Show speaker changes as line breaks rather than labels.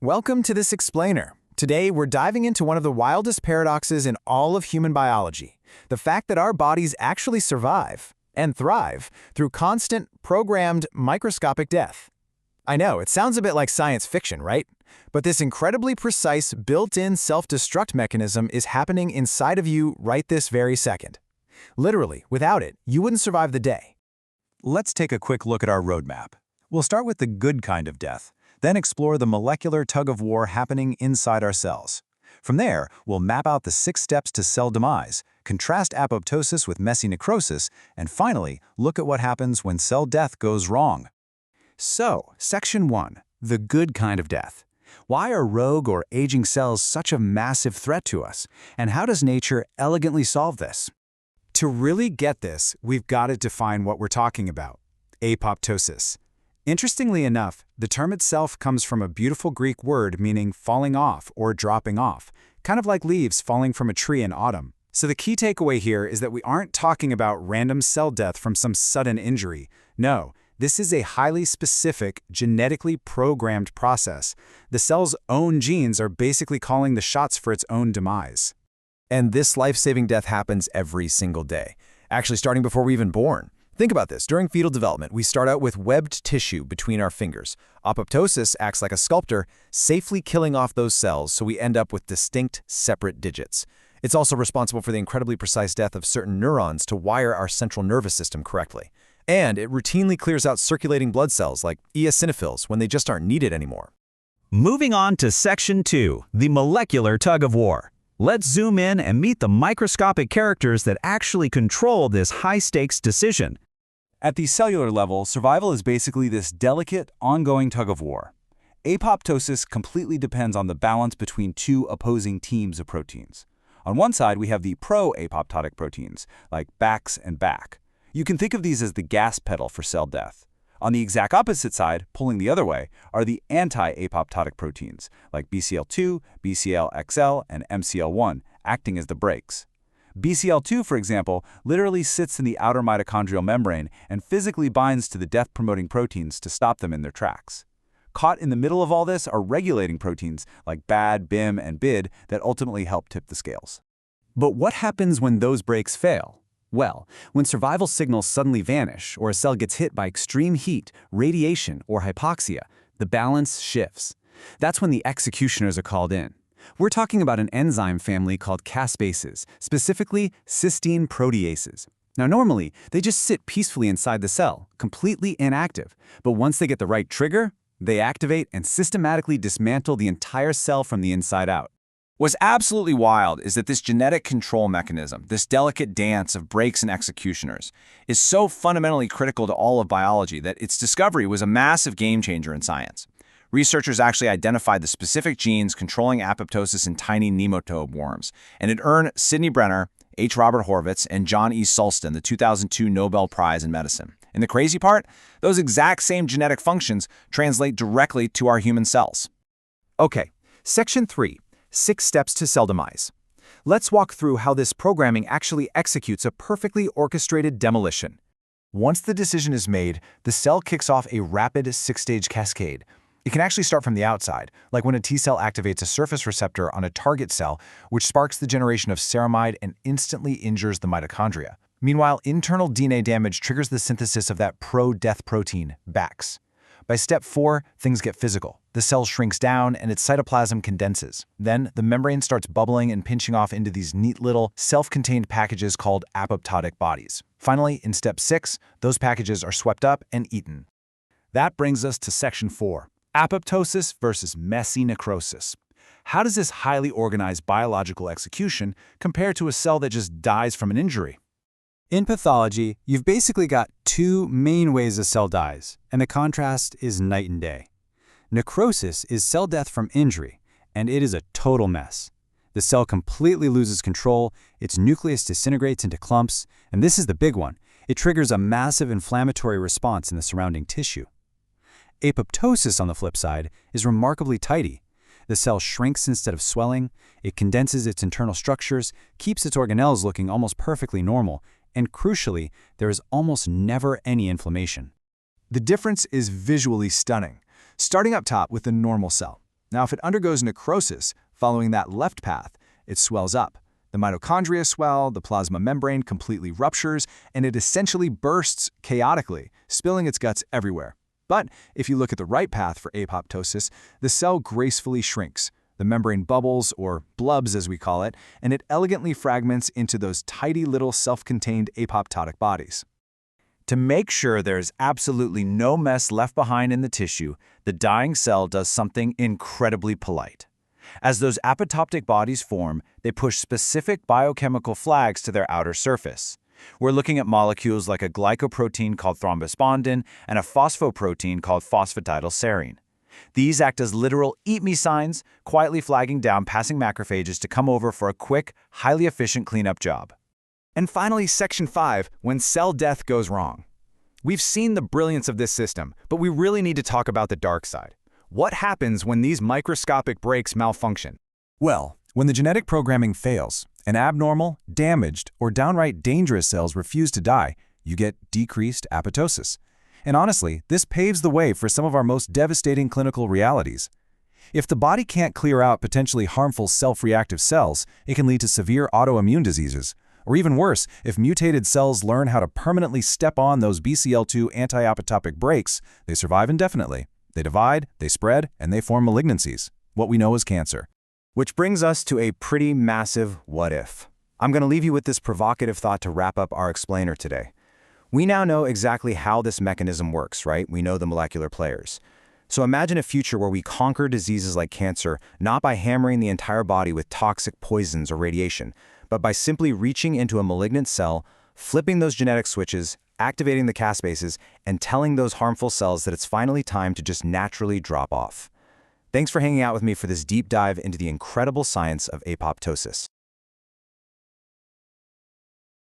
Welcome to this explainer. Today, we're diving into one of the wildest paradoxes in all of human biology, the fact that our bodies actually survive and thrive through constant, programmed, microscopic death. I know, it sounds a bit like science fiction, right? But this incredibly precise, built-in self-destruct mechanism is happening inside of you right this very second. Literally, without it, you wouldn't survive the day.
Let's take a quick look at our roadmap. We'll start with the good kind of death, then explore the molecular tug-of-war happening inside our cells. From there, we'll map out the 6 steps to cell demise, contrast apoptosis with messy necrosis, and finally, look at what happens when cell death goes wrong.
So, Section 1, the good kind of death. Why are rogue or aging cells such a massive threat to us? And how does nature elegantly solve this? To really get this, we've got to define what we're talking about: apoptosis. Interestingly enough, the term itself comes from a beautiful Greek word meaning falling off or dropping off, kind of like leaves falling from a tree in autumn. So the key takeaway here is that we aren't talking about random cell death from some sudden injury. No, this is a highly specific, genetically programmed process. The cell's own genes are basically calling the shots for its own demise.
And this life-saving death happens every single day, actually starting before we're even born. Think about this. During fetal development, we start out with webbed tissue between our fingers. Apoptosis acts like a sculptor, safely killing off those cells so we end up with distinct, separate digits. It's also responsible for the incredibly precise death of certain neurons to wire our central nervous system correctly. And it routinely clears out circulating blood cells like eosinophils when they just aren't needed anymore.
Moving on to Section 2, the molecular tug-of-war. Let's zoom in and meet the microscopic characters that actually control this high-stakes decision.
At the cellular level, survival is basically this delicate, ongoing tug-of-war. Apoptosis completely depends on the balance between 2 opposing teams of proteins. On one side, we have the pro-apoptotic proteins, like BAX and BAC. You can think of these as the gas pedal for cell death. On the exact opposite side, pulling the other way, are the anti-apoptotic proteins, like BCL2, BCL-XL, and MCL1, acting as the brakes. BCL2, for example, literally sits in the outer mitochondrial membrane and physically binds to the death-promoting proteins to stop them in their tracks. Caught in the middle of all this are regulating proteins like BAD, BIM, and BID that ultimately help tip the scales.
But what happens when those brakes fail? Well, when survival signals suddenly vanish or a cell gets hit by extreme heat, radiation, or hypoxia, the balance shifts. That's when the executioners are called in. We're talking about an enzyme family called caspases, specifically cysteine proteases. Now normally, they just sit peacefully inside the cell, completely inactive. But once they get the right trigger, they activate and systematically dismantle the entire cell from the inside out.
What's absolutely wild is that this genetic control mechanism, this delicate dance of brakes and executioners, is so fundamentally critical to all of biology that its discovery was a massive game changer in science. Researchers actually identified the specific genes controlling apoptosis in tiny nematode worms, and it earned Sidney Brenner, H. Robert Horvitz, and John E. Sulston the 2002 Nobel Prize in Medicine. And the crazy part? Those exact same genetic functions translate directly to our human cells.
Okay, Section 3, 6 steps to cell demise. Let's walk through how this programming actually executes a perfectly orchestrated demolition.
Once the decision is made, the cell kicks off a rapid 6-stage cascade. It can actually start from the outside, like when a T cell activates a surface receptor on a target cell, which sparks the generation of ceramide and instantly injures the mitochondria. Meanwhile, internal DNA damage triggers the synthesis of that pro-death protein, BAX. By step 4, things get physical. The cell shrinks down and its cytoplasm condenses. Then, the membrane starts bubbling and pinching off into these neat little, self-contained packages called apoptotic bodies. Finally, in step 6, those packages are swept up and eaten.
That brings us to Section 4. Apoptosis versus messy necrosis. How does this highly organized biological execution compare to a cell that just dies from an injury? In pathology, you've basically got 2 main ways a cell dies, and the contrast is night and day. Necrosis is cell death from injury, and it is a total mess. The cell completely loses control, its nucleus disintegrates into clumps, and this is the big one. It triggers a massive inflammatory response in the surrounding tissue. Apoptosis, on the flip side, is remarkably tidy. The cell shrinks instead of swelling, it condenses its internal structures, keeps its organelles looking almost perfectly normal, and crucially, there is almost never any inflammation.
The difference is visually stunning. Starting up top with the normal cell. Now, if it undergoes necrosis following that left path, it swells up. The mitochondria swell, the plasma membrane completely ruptures, and it essentially bursts chaotically, spilling its guts everywhere. But if you look at the right path for apoptosis, the cell gracefully shrinks. The membrane bubbles, or blubs as we call it, and it elegantly fragments into those tidy little self-contained apoptotic bodies.
To make sure there's absolutely no mess left behind in the tissue, the dying cell does something incredibly polite. As those apoptotic bodies form, they push specific biochemical flags to their outer surface. We're looking at molecules like a glycoprotein called thrombospondin and a phosphoprotein called phosphatidylserine. These act as literal eat-me signs, quietly flagging down passing macrophages to come over for a quick, highly efficient cleanup job.
And finally, Section 5, when cell death goes wrong. We've seen the brilliance of this system, but we really need to talk about the dark side. What happens when these microscopic breaks malfunction?
Well, when the genetic programming fails, and abnormal, damaged, or downright dangerous cells refuse to die, you get decreased apoptosis. And honestly, this paves the way for some of our most devastating clinical realities. If the body can't clear out potentially harmful self-reactive cells, it can lead to severe autoimmune diseases. Or even worse, if mutated cells learn how to permanently step on those BCL2 anti-apoptotic brakes, they survive indefinitely. They divide, they spread, and they form malignancies, what we know as cancer.
Which brings us to a pretty massive what if. I'm going to leave you with this provocative thought to wrap up our explainer today. We now know exactly how this mechanism works, right? We know the molecular players. So imagine a future where we conquer diseases like cancer not by hammering the entire body with toxic poisons or radiation, but by simply reaching into a malignant cell, flipping those genetic switches, activating the caspases, and telling those harmful cells that it's finally time to just naturally drop off. Thanks for hanging out with me for this deep dive into the incredible science of apoptosis.